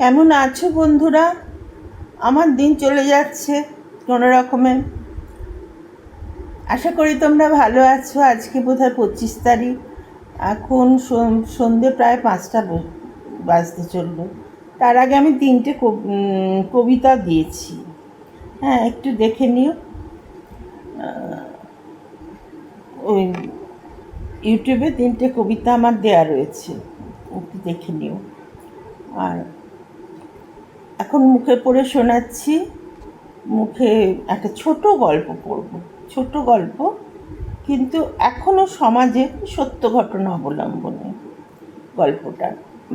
কেমন আছো বন্ধুরা? আমার দিন চলে যাচ্ছে কোনো রকমে। আশা করি তোমরা ভালো আছো। আজকে বোধহয় 25 তারিখ। এখন সন্ধে প্রায় 5টা বাজতে চললো। তার আগে আমি 3টে কবিতা দিয়েছি। হ্যাঁ, একটু দেখে নিও। ওই ইউটিউবে 3টে কবিতা আমার দেয়া রয়েছে, একটু দেখে নিও। আর এখন মুখে পড়ে শোনাচ্ছি। মুখে একটা ছোট গল্প পড়ব। ছোট গল্প, কিন্তু এখনও সমাজে সত্য ঘটনা অবলম্বনে গল্পটা।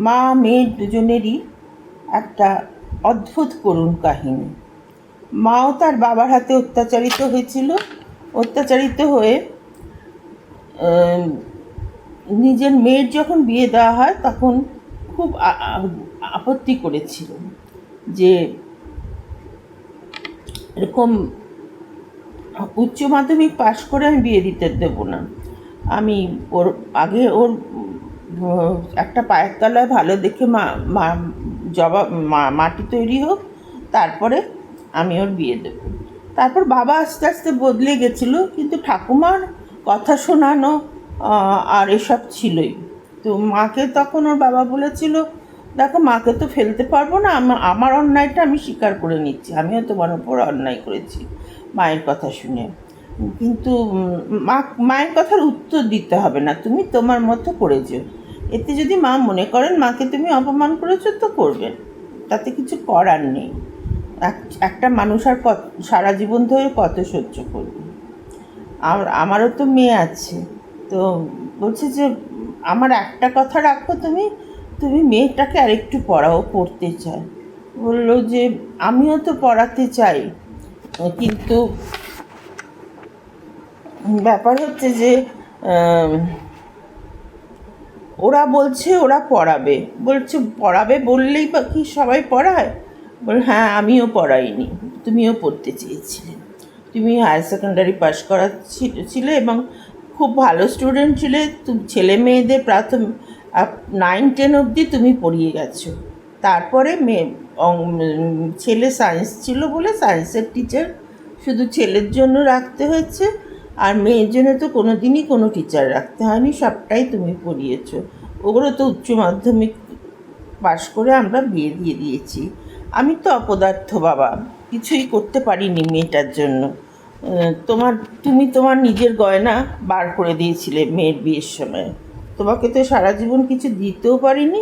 মা মেয়ে দুজনেরই একটা অদ্ভুত করুণ কাহিনী। মাও তার বাবার হাতে অত্যাচারিত হয়েছিল। অত্যাচারিত হয়ে নিজের মেয়ের যখন বিয়ে দেওয়া হয় তখন খুব আপত্তি করেছিল যে এরকম উচ্চ মাধ্যমিক পাশ করে আমি বিয়ে দিতে দেবো না। আমি ওর আগে ওর একটা পায়ের তলায় ভালো দেখে মাটি তৈরি হোক, তারপরে আমি ওর বিয়ে দেব। তারপর বাবা আস্তে আস্তে বদলে গেছিলো, কিন্তু ঠাকুমার কথা শোনানো আর এসব ছিলই। তো মাকে তখন ওর বাবা বলেছিল, দেখো মাকে তো ফেলতে পারবো না, আমার অন্যায়টা আমি স্বীকার করে নিচ্ছি, আমিও তোমার ওপর অন্যায় করেছি মায়ের কথা শুনে, কিন্তু মায়ের কথার উত্তর দিতে হবে না, তুমি তোমার মতো করেছো। এতে যদি মা মনে করেন মাকে তুমি অপমান করেছো তো করবেন, তাতে কিছু করার নেই। একটা মানুষ আর সারা জীবন ধরে কত সহ্য করবে। আমারও তো মেয়ে আছে। তো বলছে যে আমার একটা কথা রাখো, তুমি তুমি মেয়েটাকে আরেকটু পড়াও, পড়তে চায়। বললো যে আমিও তো পড়াতে চাই, কিন্তু ব্যাপার হচ্ছে যে ওরা বলছে ওরা পড়াবে। বলছে পড়াবে বললেই বা কি সবাই পড়ায়? বল হ্যাঁ, আমিও পড়াইনি, তুমিও পড়তে চেয়েছিলে, তুমি হায়ার সেকেন্ডারি পাস করা ছিলে এবং খুব ভালো স্টুডেন্ট ছিলে। ছেলে মেয়েদের প্রাথমিক 9-10 অবধি তুমি পড়িয়ে গেছো। তারপরে ছেলে সায়েন্স ছিল বলে সায়েন্সের টিচার শুধু ছেলের জন্য রাখতে হয়েছে, আর মেয়ের জন্য তো কোনো দিনই কোনো টিচার রাখতে হয়নি, সবটাই তুমি পড়িয়েছো। ওগুলো তো উচ্চ মাধ্যমিক পাশ করে আমরা বিয়ে দিয়ে দিয়েছি। আমি তো অপদার্থ বাবা, কিছুই করতে পারিনি মেয়েটার জন্য। তুমি তোমার নিজের গয়না বার করে দিয়েছিলে মেয়ের বিয়ের সময়, তোমাকে তো সারা জীবন কিছু দিতেও পারিনি,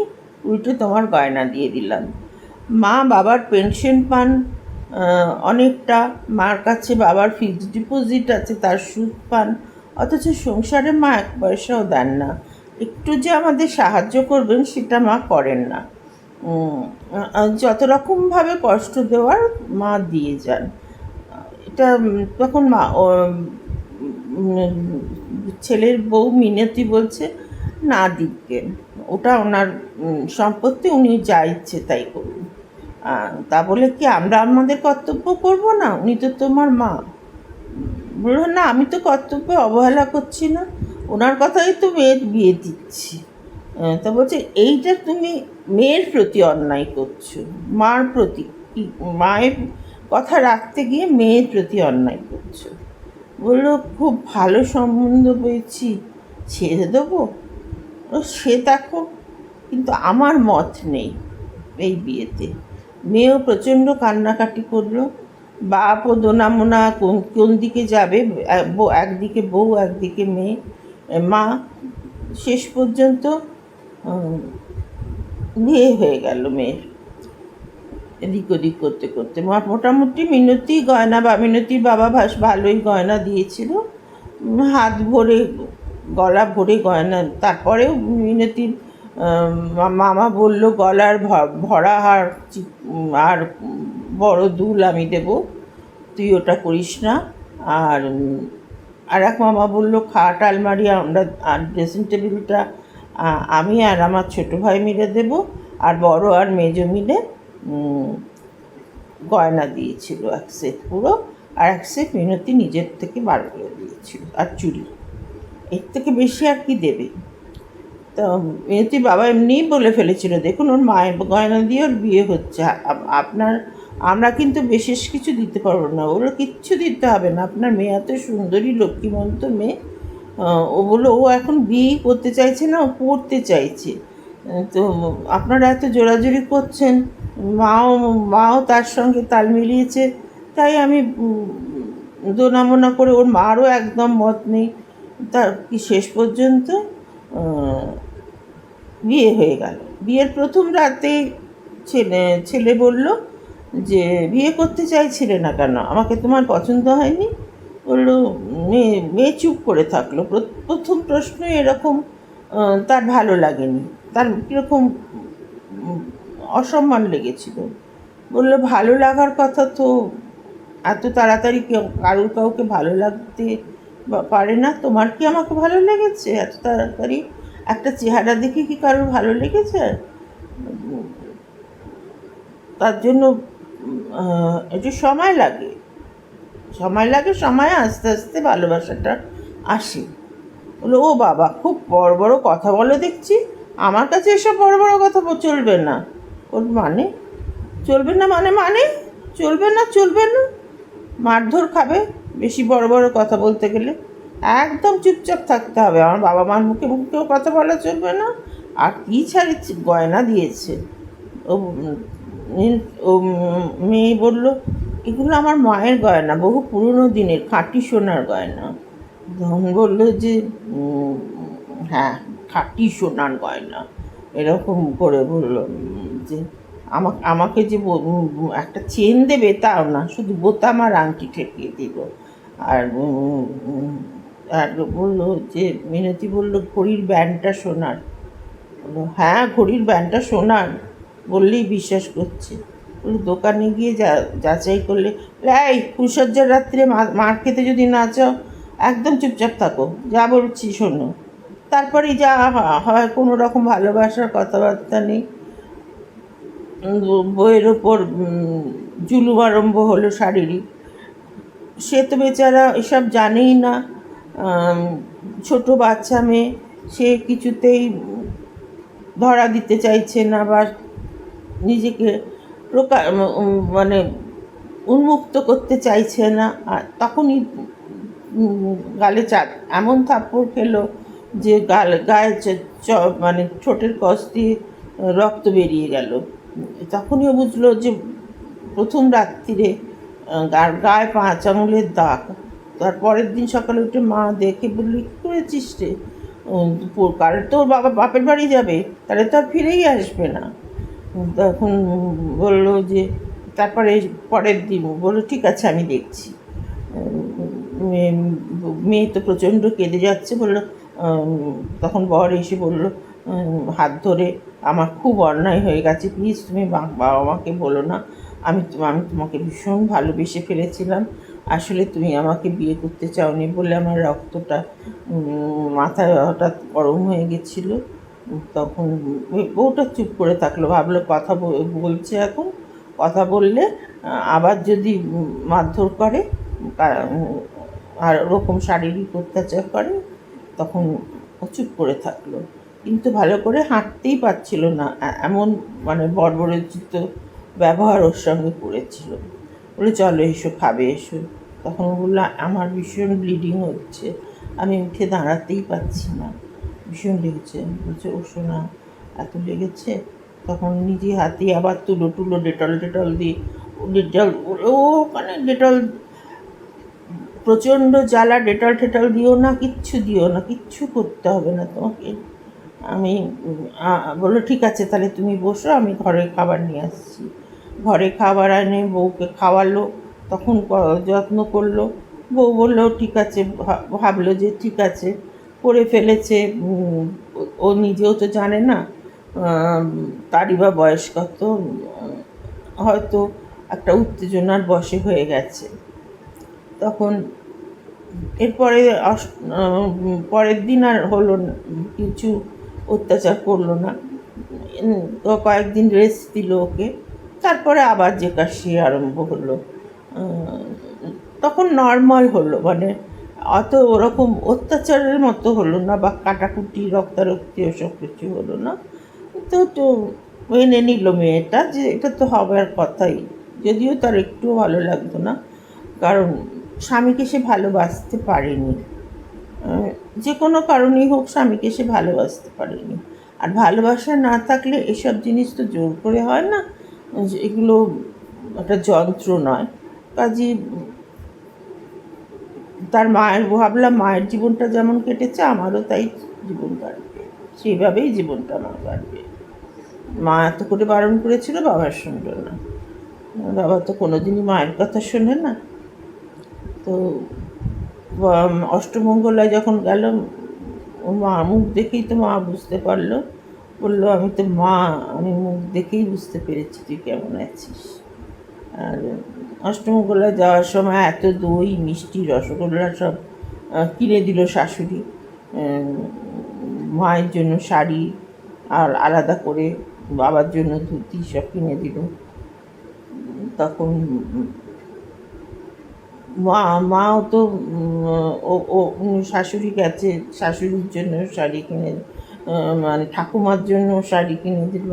উল্টো তোমার গয়না দিয়ে দিলাম। মা বাবার পেনশন পান অনেকটা, মার কাছে বাবার ফিক্সড ডিপোজিট আছে, তার সুদ পান, অথচ সংসারে মা 1 পয়সাও দেন না। একটু যে আমাদের সাহায্য করবেন সেটা মা করেন না। যত রকমভাবে কষ্ট দেওয়ার মা দিয়ে যান। এটা তখন ছেলের বউ মিনতি বলছে না দিকে, ওটা ওনার সম্পত্তি, উনি যা ইচ্ছে তাই করুন। তা বলে কি আমরা আমাদের কর্তব্য করব না? উনি তো তোমার মা। বললো না, আমি তো কর্তব্যে অবহেলা করছি না, ওনার কথাই তো মেয়ের বিয়ে দিচ্ছি। তা বলছে এইটা তুমি মেয়ের প্রতি অন্যায় করছো, মার প্রতি, মায়ের কথা রাখতে গিয়ে মেয়ের প্রতি অন্যায় করছো। বললো খুব ভালো সম্বন্ধ পেয়েছি, ছেড়ে দেবো? সে দেখো, কিন্তু আমার মত নেই এই বিয়েতে। মেয়েও প্রচণ্ড কান্নাকাটি করলো। বাপও দোনামোনা, কোন দিকে যাবে, একদিকে বউ একদিকে মেয়ে। মা শেষ পর্যন্ত বিয়ে হয়ে গেল মেয়ের, এদিক ওদিক করতে করতে। মোটামুটি মিনতির বাবা ভালোই গয়না দিয়েছিল, হাত ভরে গলা ভরে গয়না। তারপরেও মিনতির মামা বলল গলার ভরা আর বড় দুল আমি দেব, তুই ওটা করিস না। আর এক মামা বলল খাট আলমারি আমরা আর ড্রেসিং টেবিলটা আমি আর আমার ছোটো ভাই মিলে দেব, আর বড় আর মেজো মিলে গয়না দিয়েছিল 1 সেট পুরো, আর 1 সেট মিনতি নিজের থেকে বার করে দিয়েছিল, আর চুড়ি। এর থেকে বেশি আর কি দেবে? তো মেয়েটির বাবা এমনিই বলে ফেলেছিল, দেখুন ওর মায়ের গয়না দিয়ে ওর বিয়ে হচ্ছে, আপনার আমরা কিন্তু বিশেষ কিছু দিতে পারবো না, ওর কিচ্ছু দিতে হবে না, আপনার মেয়ে এত সুন্দরী লক্ষ্মীমন্ত মেয়ে। ও বললো ও এখন বিয়ে করতে চাইছে না, ও পড়তে চাইছে। তো আপনারা এত জোরাজুরি করছেন, মাও মাও তার সঙ্গে তাল মিলিয়েছে, তাই আমি দোনামোনা করে, ওর মারও একদম মত নেই। তার কি শেষ পর্যন্ত বিয়ে হয়ে গেল। বিয়ের প্রথম রাতেই ছেলে বলল যে বিয়ে করতে চাইছিলে না কেন, আমাকে তোমার পছন্দ হয়নি? বললো, মেয়ে চুপ করে থাকলো। প্রথম প্রশ্নই এরকম, তার ভালো লাগেনি, তার কীরকম অসম্মান লেগেছিল। বললো, ভালো লাগার কথা তো এত তাড়াতাড়ি কারোর কাউকে ভালো লাগতে পারে না। তোমার কি আমাকে ভালো লেগেছে এত তাড়াতাড়ি? একটা চেহারা দেখে কি কারোর ভালো লেগেছে? তার জন্য একটু সময় লাগে, সময় আস্তে আস্তে ভালোবাসাটা আসে। বললো, ও বাবা, খুব বড় বড় কথা বলো দেখছি, আমার কাছে এসব বড় বড় কথা চলবে না। ওর মানে চলবে না মানে চলবে না, মারধর খাবে বেশি বড় বড় কথা বলতে গেলে। একদম চুপচাপ থাকতে হবে, আমার বাবা মার মুখেও কথা বলা চলবে না। আর কী ছাড়ে গয়না দিয়েছে ও ও মেয়ে বলল, এগুলো আমার মায়ের গয়না, বহু পুরনো দিনের খাঁটি সোনার গয়না। ধন বলল যে হ্যাঁ, খাঁটি সোনার গয়না, এরকম করে বলল যে আমাকে যে একটা চেন দেবে তাও না, শুধু বোতাম আর আংটি ঠেকিয়ে দিল। আর আর বললো যে, মিনতি বলল, ঘড়ির ব্যান্ডটা সোনার। বললো, হ্যাঁ, ঘড়ির ব্যান্ডটা সোনার বললেই বিশ্বাস করছে। বললো, দোকানে গিয়ে যাচাই করলে। এই ফুলসজ্জার রাত্রে মার খেতে যদি না চাও, একদম চুপচাপ থাকো, যা বলছি শোনো। তারপরেই যা হয়, কোনো রকম ভালোবাসার কথাবার্তা নেই। বইয়ের ওপর জুলুম আরম্ভ হলো শারীরিক। সে তো বেচারা এসব জানেই না, ছোট বাচ্চা মেয়ে, সে কিছুতেই ধরা দিতে চাইছে না বা নিজেকে মানে উন্মুক্ত করতে চাইছে না। আর তখনই গালে এমন থাপ্পড় খেলো যে গায়ে মানে ঠোঁটের কষ দিয়ে রক্ত বেরিয়ে গেল। তখনই বুঝলো যে প্রথম রাত্রিরে গায়ে 5 আঙুলের দাগ। তার পরের দিন সকালে উঠে মা দেখে বলল, কী করেছিস রে? কাল তো ওর বাপের বাড়ি যাবে, তাহলে তো আর ফিরেই আসবে না। তখন বললো যে, তারপরে পরের দিন বললো, ঠিক আছে আমি দেখছি। মেয়ে তো প্রচণ্ড কেঁদে যাচ্ছে। বললো, তখন বর এসে বলল হাত ধরে, আমার খুব অন্যায় হয়ে গেছে, প্লিজ তুমি বাবা মাকে বলো না, আমি তোমাকে ভীষণ ভালোবেসে ফেলেছিলাম, আসলে তুমি আমাকে বিয়ে করতে চাওনি বলে আমার রক্তটা মাথায় হঠাৎ গরম হয়ে গেছিলো। তখন বউটা চুপ করে থাকলো, ভাবলো কথা বলছে, এখন কথা বললে আবার যদি মারধর করে আর ওরকম শারীরিক অত্যাচার করে, তখন চুপ করে থাকলো। কিন্তু ভালো করে হাঁটতেই পারছিল না, এমন মানে বর্বরচিত ব্যবহার ওর সঙ্গে করেছিল। বলে, চলো এসো, খাবে এসো। তখন বললো, আমার ভীষণ ব্লিডিং হচ্ছে, আমি উঠে দাঁড়াতেই পারছি না, ভীষণ লেগেছে। বলছে, ও শোনা, এত লেগেছে? তখন নিজে হাতে আবার তুলো ডেটল দিয়ে ওখানে ডেটল, প্রচণ্ড জ্বালা, ডেটল দিও না, কিচ্ছু করতে হবে না তোমাকে। আমি বললো, ঠিক আছে তাহলে তুমি বসো, আমি ঘরে খাবার নিয়ে আসছি। ঘরে খাবার এনে বউকে খাওয়ালো, তখন যত্ন করলো। বউ বললো ঠিক আছে, ভাবলো যে ঠিক আছে করে ফেলেছে, ও নিজেও তো জানে না, তারই বা বয়স কত, হয়তো একটা উত্তেজনার বশে হয়ে গেছে। তখন এরপরে পরের দিন আর হলো না, কিছু অত্যাচার করলো না, কয়েকদিন রেস্ট দিল ওকে। তারপরে আবার যে কাশি আরম্ভ হলো, তখন নর্মাল হলো, মানে অত ওরকম অত্যাচারের মতো হলো না, বা কাটাকুটি রক্তারক্তি ওসব কিছু হলো না। তো মেনে নিল মেয়েটা যে এটা তো হবার কথাই, যদিও তার একটুও ভালো লাগতো না, কারণ স্বামীকে সে ভালোবাসতে পারেনি। যে কোনো কারণেই হোক স্বামীকে সে ভালোবাসতে পারেনি। আর ভালোবাসা না থাকলে এসব জিনিস তো জোর করে হয় না, এগুলো একটা যন্ত্র নয়। কাজেই তার মায়ের, ভাবলাম মায়ের জীবনটা যেমন কেটেছে আমারও তাই জীবন কাটবে, সেইভাবেই জীবনটা আমার কাটবে। মা এত করে বারণ করেছিল, বাবার শুনল না। বাবা তো কোনোদিনই মায়ের কথা শোনে না। তো অষ্টমঙ্গলায় যখন গেলাম, ও মা মুখ দেখেই তো মা বুঝতে পারলো, বললো আমি তো মা, আমি মুখ দেখেই বুঝতে পেরেছি তুই কেমন আছিস। আর অষ্টমঙ্গলায় যাওয়ার সময় এত দই মিষ্টি রসগোল্লা সব কিনে দিল শাশুড়ি। মায়ের জন্য শাড়ি আর আলাদা করে, বাবার জন্য ধুতি সব কিনে দিল। তখন মাও তো ও শাশুড়ি গেছে, শাশুড়ির জন্য শাড়ি কিনে, মানে ঠাকুমার জন্য শাড়ি কিনে দিল।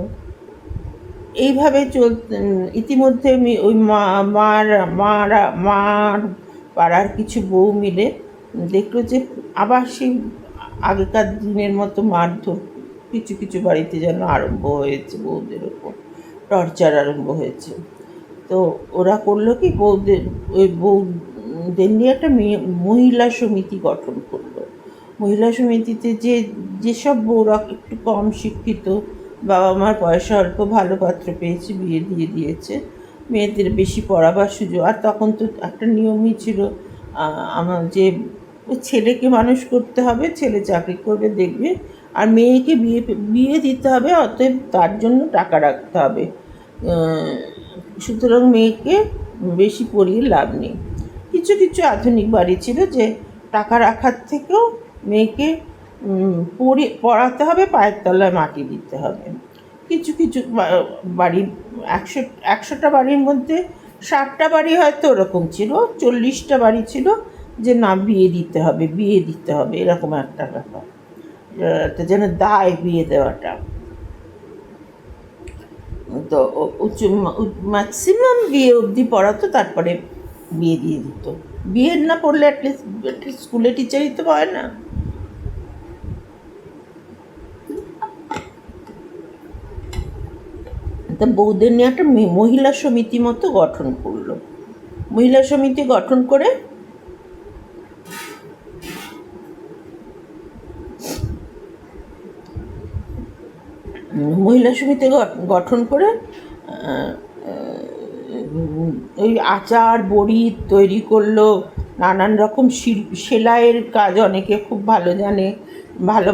এইভাবে ইতিমধ্যে ওই মার পাড়ার কিছু বউ মিলে দেখলো যে আবার সেই আগেকার দিনের মতো মারধর কিছু কিছু বাড়িতে যেন আরম্ভ হয়েছে, বউদের ওপর টর্চার আরম্ভ হয়েছে। তো ওরা করলো কি, ওই বউদের নিয়ে একটা মহিলা সমিতি গঠন করলো। মহিলা সমিতিতে যেসব বউরা একটু কম শিক্ষিত, বাবা মার পয়সা অল্প, ভালো পাত্র পেয়েছে, বিয়ে দিয়ে দিয়েছে, মেয়েদের বেশি পড়াবার সুযোগ। আর তখন তো একটা নিয়মই ছিল, আমার যে ছেলেকে মানুষ করতে হবে, ছেলে চাকরি করবে দেখবে, আর মেয়েকে বিয়ে দিতে হবে, অতএব তার জন্য টাকা রাখতে হবে। সুতরাং মেয়েকে বেশি পড়িয়ে লাভ নেই। কিছু কিছু আধুনিক বাড়ি ছিল যে টাকা রাখার থেকেও মেয়েকে পড়াতে হবে, পায়ের তলায় মাটি দিতে হবে। কিছু কিছু বাড়ি, 100টা বাড়ির মধ্যে 60টা বাড়ি হয়তো ওরকম ছিল, 40টা বাড়ি ছিল যে না বিয়ে দিতে হবে, এরকম একটা ব্যাপার, যেন দায় বিয়ে দেওয়াটা। তো ম্যাক্সিমাম বিয়ে অবধি পড়াতো, তারপরে বিয়ে দিয়ে দিত। বিয়ে না পড়লে অ্যাটলিস্ট স্কুলে টিচারই তো হয় না। তা বউদের নিয়ে একটা মহিলা সমিতি মতো গঠন করলো। মহিলা সমিতি গঠন করে গঠন করে ওই আচার বড়ি তৈরি করলো, নানান রকম সেলাইয়ের কাজ অনেকে খুব ভালো জানে, ভালো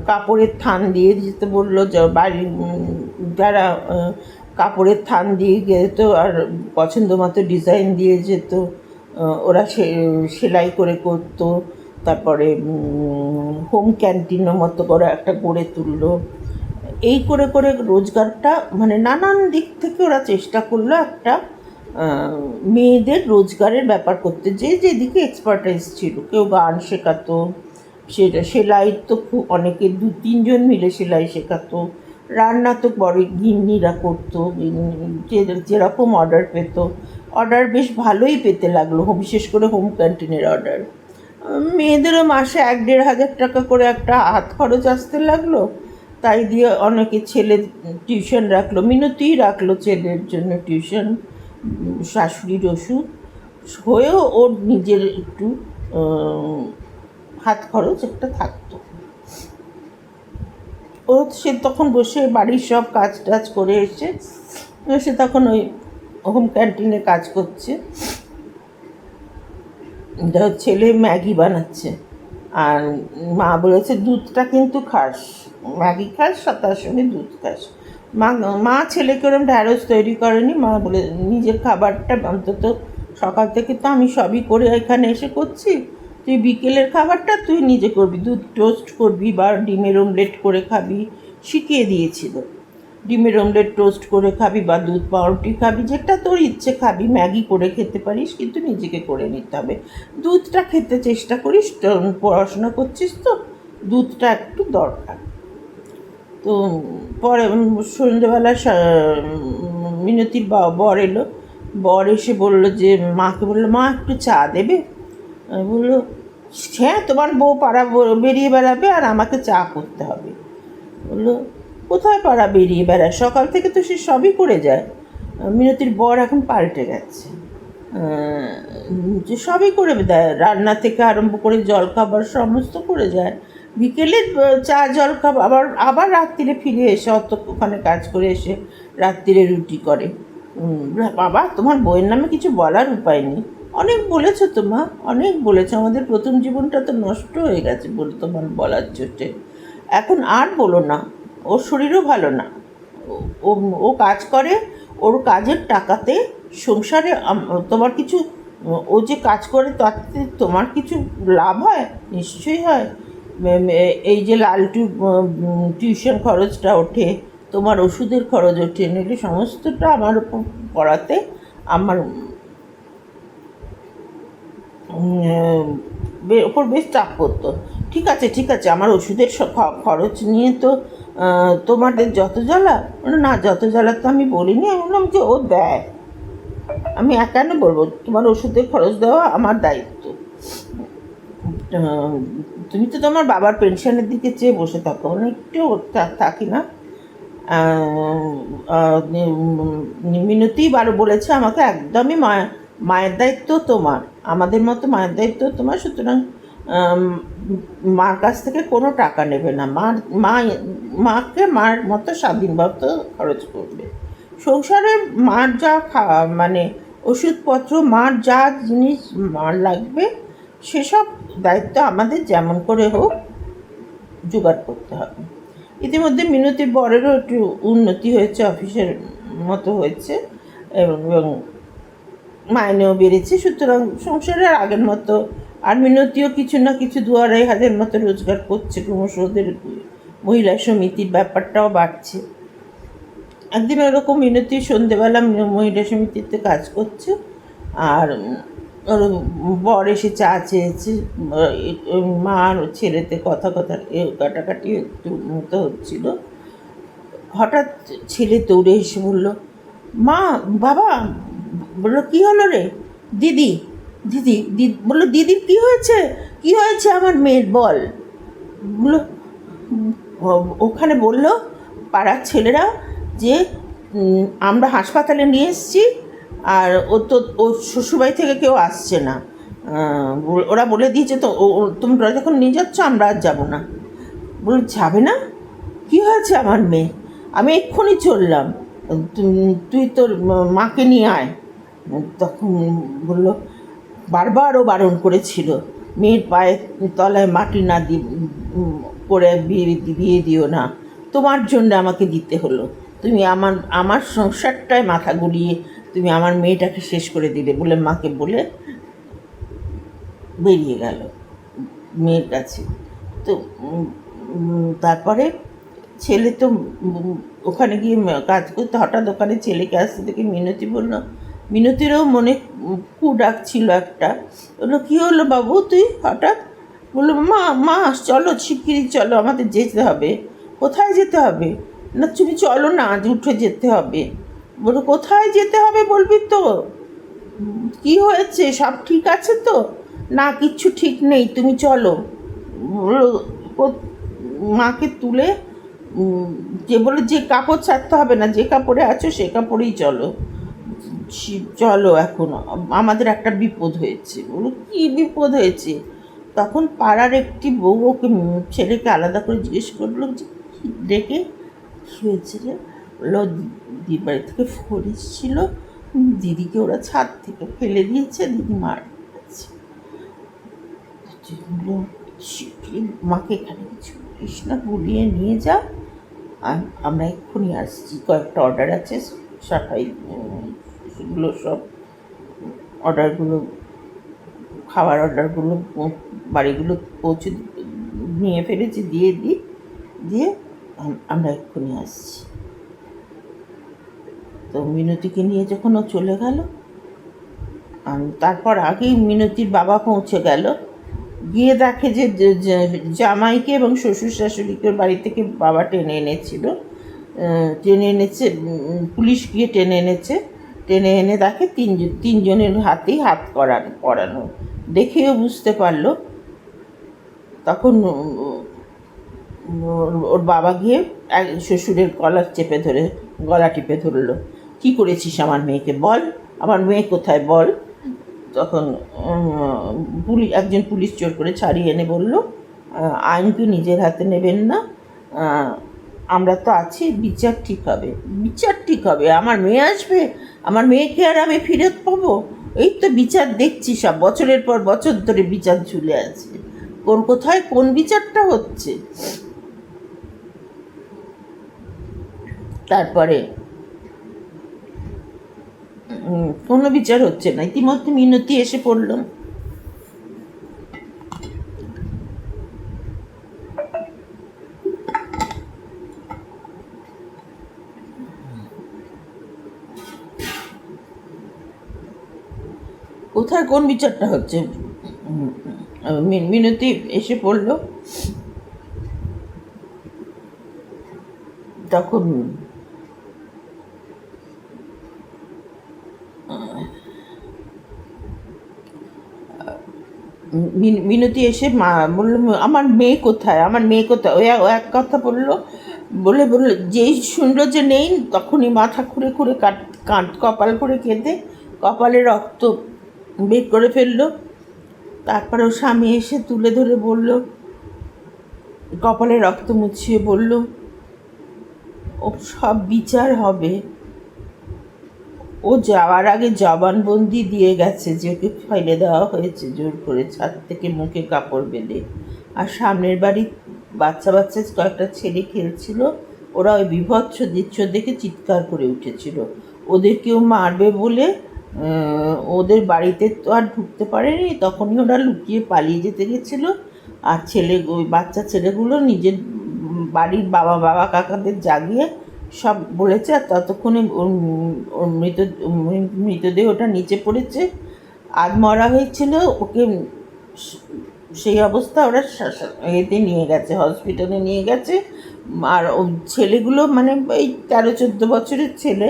কাপড়ের থান দিয়ে যেতে বললো, বাড়ির যারা কাপড়ের থান দিয়ে যেত আর পছন্দ মতো ডিজাইন দিয়ে যেত, ওরা সেলাই করে করতো। তারপরে হোম ক্যান্টিনের মতো করে একটা গড়ে তুললো। এই করে করে রোজগারটা, মানে নানান দিক থেকে ওরা চেষ্টা করলো একটা মেয়েদের রোজগারের ব্যাপার করতে। যেদিকে এক্সপার্টাইজ ছিল, কেউ গান শেখাতো, সেলাই তো খুব অনেকে 2-3 জন মিলে সেলাই শেখাতো, রান্না তো বড় গিন্নিরা করতো, যেরকম অর্ডার পেত, অর্ডার বেশ ভালোই পেতে লাগলো, বিশেষ করে হোম ক্যান্টিনের অর্ডার। মেয়েদেরও মাসে 1-1.5 হাজার টাকা করে একটা হাত খরচ আসতে লাগলো। তাই দিয়ে অনেকে ছেলের টিউশন রাখলো, মিনতিই রাখলো ছেলের জন্য টিউশন, শাশুড়ির ওষুধ হয়েও ওর নিজের একটু হাত খরচ একটা থাকতো। সে তখন বসে বাড়ির সব কাজ টাজ করে এসে সে তখন ওই হোম ক্যান্টিনে কাজ করছে। ছেলে ম্যাগি বানাচ্ছে, আর মা বলেছে দুধটা কিন্তু খাস, ম্যাগি খাস, তার সঙ্গে দুধ খাস। মা ছেলেকে ওরম ঢ্যাঁড়স তৈরি করেনি। মা বলে নিজের খাবারটা অন্তত, সকাল থেকে তো আমি সবই করে এখানে এসে করছি, তুই বিকেলের খাবারটা তুই নিজে করবি, দুধ টোস্ট করবি বা ডিমের অমলেট করে খাবি, শিখিয়ে দিয়েছিল। ডিমের অমলেট টোস্ট করে খাবি বা দুধ পাউরুটি খাবি, যেটা তোর ইচ্ছে খাবি। ম্যাগি করে খেতে পারিস, কিন্তু নিজেকে করে নিতে হবে। দুধটা খেতে চেষ্টা করিস, পড়াশোনা করছিস তো, দুধটা একটু দরকার। তো পরে সন্ধ্যেবেলা মিনতির বর এলো। বর এসে বললো যে, মাকে বললো, মা একটু চা দেবে? বললো, হ্যাঁ, তোমার বউ পাড়া বেরিয়ে বেড়াবে আর আমাকে চা করতে হবে। বললো, কোথায় পাড়া বেরিয়ে বেড়ায়, সকাল থেকে তো সে সবই করে যায়। মিনতির বর এখন পাল্টে গেছে, যে সবই করে দেয়, রান্না থেকে আরম্ভ করে জল খাবার সমস্ত করে যায়। বিকেলে চা জল খাবার, আবার আবার রাত্রিরে ফিরে এসে অত ওখানে কাজ করে এসে রাত্রিরে রুটি করে। বাবা, তোমার বইয়ের নামে কিছু বলার উপায় নেই। অনেক বলেছো তো মা, অনেক বলেছো, আমাদের প্রথম জীবনটা তো নষ্ট হয়ে গেছে বলে তোমার বলার চোটে। এখন আর বলো না, ওর শরীরও ভালো না। ও ও কাজ করে, ওর কাজের টাকাতে সংসারে তোমার কিছু, ও যে কাজ করে তাতে তোমার কিছু লাভ হয়? নিশ্চয়ই হয়। এই যে লালটু টিউশন খরচটা ওঠে, তোমার ওষুধের খরচ ওঠে, নইলে সমস্তটা আমার উপর পড়াতে আমার ওপর বেশ চাপ পড়তো। ঠিক আছে ঠিক আছে, আমার ওষুধের খরচ নিয়ে তো তোমাদের যত জ্বালা। না, যত জ্বালা তো আমি বলিনি, আমি বললাম যে ও দেয়, আমি কেন বলবো? তোমার ওষুধের খরচ দেওয়া আমার দায়িত্ব। তুমি তো তোমার বাবার পেনশনের দিকে চেয়ে বসে থাকো, একটু থাকি না। মিনতি বারো বলেছে আমাকে, একদমই মায়ের দায়িত্ব তোমার, আমাদের মতো মায়ের দায়িত্ব তোমার, সুতরাং মার কাছ থেকে কোনো টাকা নেবে না। মাকে মার মতো স্বাধীনভাবে খরচ করবে। সংসারে মার যা মানে ওষুধপত্র, মার যা জিনিস মার লাগবে, সেসব দায়িত্ব আমাদের যেমন করে হোক জোগাড় করতে হবে। ইতিমধ্যে মিনতির বরেরও একটু উন্নতি হয়েছে, অফিসের মতো হয়েছে, এবং মাইনেও বেড়েছে। সুতরাং সংসারের আগের মতো, আর মিনতিও কিছু না কিছু 2-2.5 মতো রোজগার করছে, ক্রমশ ওদের মহিলা সমিতির ব্যাপারটাও বাড়ছে। একদিন ওরকম মিনতি সন্ধেবেলা মহিলা সমিতিতে কাজ করছে, আর ওর বর এসে চা চেয়েছে। মা আর ছেলেতে কথা কাটাকাটি একটু মতো হচ্ছিল। হঠাৎ ছেলে দৌড়ে এসে বললো, মা, বাবা। বললো, কী হলো রে? দিদি দিদি বললো, দিদির কী হয়েছে? কী হয়েছে আমার মেয়ের, বল। বললো, ওখানে বললো পাড়ার ছেলেরা যে আমরা হাসপাতালে নিয়ে এসেছি, আর ওর শ্বশুরবাড়ি থেকে কেউ আসছে না। ওরা বলে দিয়েছে তো, তোমরা যখন নিয়ে যাচ্ছ আমরা আর যাবো না। বলে, যাবে না? কী হয়েছে আমার মেয়ে? আমি এক্ষুনি চললাম, তুই তোর মাকে নিয়ে আয়। তখন বললো, বারবারও বারণ করেছিল, মেয়ের পায়ের তলায় মাটি না করে বিয়ে দিও না, তোমার জন্য আমাকে দিতে হলো। তুমি আমার সংসারটায় মাথা গুলিয়ে তুমি আমার মেয়েটাকে শেষ করে দিলে বলে মাকে বলে বেরিয়ে গেল মেয়ের কাছে। তো তারপরে ছেলে তো ওখানে গিয়ে কাজ করতে, হঠাৎ ওখানে ছেলেকে আসতে দেখে মিনতি বলল, মিনতিরও মনে ডাক ছিল একটা। বললো, কী হলো বাবু তুই হঠাৎ? বললো, মা চলো, শিগগিরই চলো, আমাদের যেতে হবে। কোথায় যেতে হবে? না, তুমি চলো না, আজ উঠে যেতে হবে। বললো, কোথায় যেতে হবে বলবি তো? কি হয়েছে, সব ঠিক আছে তো? না, কিচ্ছু ঠিক নেই, তুমি চলো। মাকে তুলে বলে, যে কাপড় ছাড়তে হবে না, যে কাপড়ে আছো সে কাপড়েই চলো, চলো, এখন আমাদের একটা বিপদ হয়েছে। বলো, কী বিপদ হয়েছে? তখন পাড়ার একটি বউ ওকে ছেলেকে আলাদা করে জিজ্ঞেস করলো যে ডেকে, কী হয়েছে রে? বললো, দিদির বাড়ি থেকে ফোন এসেছিলো, দিদিকে ওরা ছাদ থেকে ফেলে দিয়েছে, দিদি মারা গেছে। মাকে এখানে কিছু বলিস না, বলিয়ে নিয়ে যা, আমরা এক্ষুনি আসছি, কয়েকটা অর্ডার আছে, সাফাই সেগুলো সব অর্ডারগুলো, খাবার অর্ডারগুলো বাড়িগুলো পৌঁছে নিয়ে ফেলেছি, দিয়ে আমরা এক্ষুনি আসছি। তো মিনতিকে নিয়ে যখন ও চলে গেল, তারপর আগেই মিনতির বাবা পৌঁছে গেল, গিয়ে দেখে যে জামাইকে এবং শ্বশুর শাশুড়িকে বাড়ি থেকে বাবা টেনে এনেছিল, টেনে এনেছে, পুলিশ গিয়ে টেনে এনেছে, টেনে এনে দেখে তিনজনের হাতেই হাত পরানো। দেখেও বুঝতে পারলো। তখন ওর বাবা গিয়ে শ্বশুরের গলা টিপে ধরলো, কী করেছিস আমার মেয়েকে, বল, আমার মেয়ে কোথায় বল। তখন একজন পুলিশ জোর করে ছাড়িয়ে এনে বলল, আইনকে নিজের হাতে নেবেন না, আমরা তো আছি, বিচার ঠিক হবে। বিচার ঠিক হবে? আমার মেয়ে আসবে, আমার মেয়েকে আর আমি ফেরত পাবো? এই তো বিচার দেখছি, সব বছরের পর বছর ধরে বিচার ঝুলে আছে, কোথায় কোন বিচারটা হচ্ছে? তারপরে কোনো বিচার হচ্ছে না। ইতিমধ্যে মিনতি এসে পড়ল। কোথায় কোন বিচারটা হচ্ছে? মিনতি এসে পড়ল। তখন মিনতি এসে বলল, আমার মেয়ে কোথায়, আমার মেয়ে কোথায়? ও এক কথা বললো, বললো যেই শুনলো যে নেই, তখনই মাথা খুঁড়ে খুঁড়ে কপাল করে কেঁদে কপালে রক্ত বের করে ফেললো। তারপরে ও স্বামী এসে তুলে ধরে বলল, কপালে রক্ত মুছিয়ে বলল, ও সব বিচার হবে। ও যাওয়ার আগে জবানবন্দি দিয়ে গেছে যে ওকে ফেলে দেওয়া হয়েছে জোর করে ছাদ থেকে মুখে কাপড় বেঁধে। আর সামনের বাড়ির বাচ্চা কয়েকটা ছেলে খেলছিল, ওরা ওই বিভৎস দৃশ্য দেখে চিৎকার করে উঠেছিল। ওদের কেউ মারবে বলে ওদের বাড়িতে তো আর ঢুকতে পারেনি, তখনই ওরা লুকিয়ে পালিয়ে যেতে গেছিলো। আর ওই বাচ্চা ছেলেগুলো নিজের বাড়ির বাবা কাকাদের জাগিয়ে সব বলেছে। আর ততক্ষণে ওর মৃতদেহটা নিচে পড়েছে, মরা হয়েছিল। ওকে সেই অবস্থা ওরা এতে নিয়ে গেছে, হসপিটালে নিয়ে গেছে। আর ছেলেগুলো মানে এই 13-14 বছরের ছেলে,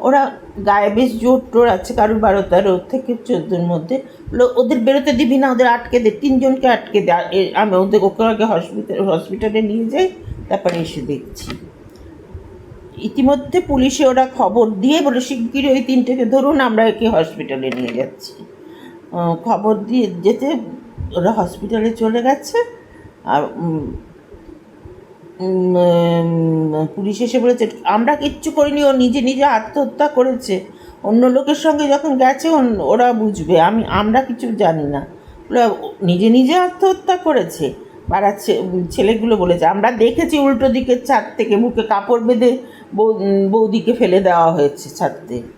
ওরা গায়ে বেশ জোর টোর আছে, কারোর 12-13 থেকে 14-র মধ্যে। ওদের বেরোতে দিবি না, ওদের আটকে দে, 3জনকে আটকে দে, আমি ওকে আগে হসপিটালে নিয়ে যাই, তারপরে এসে দেখছি। ইতিমধ্যে পুলিশে ওরা খবর দিয়ে বলে, শিগগিরই ওই 3টেকে ধরুন, আমরা একে হসপিটালে নিয়ে যাচ্ছি। খবর দিয়ে যেতে ওরা হসপিটালে চলে গেছে। আর পুলিশ এসে বলেছে, আমরা কিচ্ছু করিনি, ও নিজে নিজে আত্মহত্যা করেছে, অন্য লোকের সঙ্গে যখন গেছে ওরা বুঝবে, আমরা কিছু জানি না। ওরা নিজে নিজে আত্মহত্যা করেছে। পাড়ার ছেলেগুলো বলেছে, আমরা দেখেছি উল্টো দিকের ছাদ থেকে মুখে কাপড় বেঁধে বৌদিকে ফেলে দেওয়া হয়েছে ছাদ থেকে,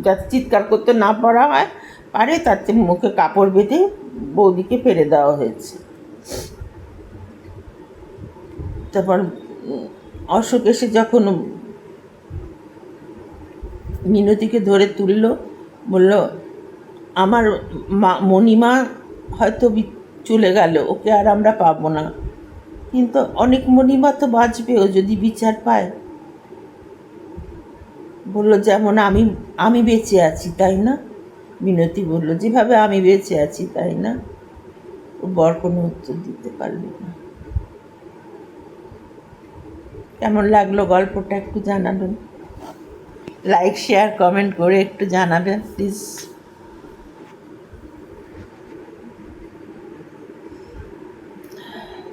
যাতে চিৎকার করতে না পারে তার থেকে মুখে কাপড় বেঁধে বৌদিকে ফেলে দেওয়া হয়েছে। তারপর অশোক এসে যখন মিনতিকে ধরে তুলল, বলল, আমার মণিমা হয়তো চলে গেল, ওকে আর আমরা পাবো না, কিন্তু অনেক মণিমা তো বাঁচবেও যদি বিচার পায়। বলল, যেমন আমি বেঁচে আছি তাই না? মিনতি বলল, যেভাবে আমি বেঁচে আছি তাই না? ও বর কোনো উত্তর দিতে পারল না। কেমন লাগলো গল্পটা একটু জানাবেন, লাইক শেয়ার কমেন্ট করে একটু জানাবেন প্লিজ।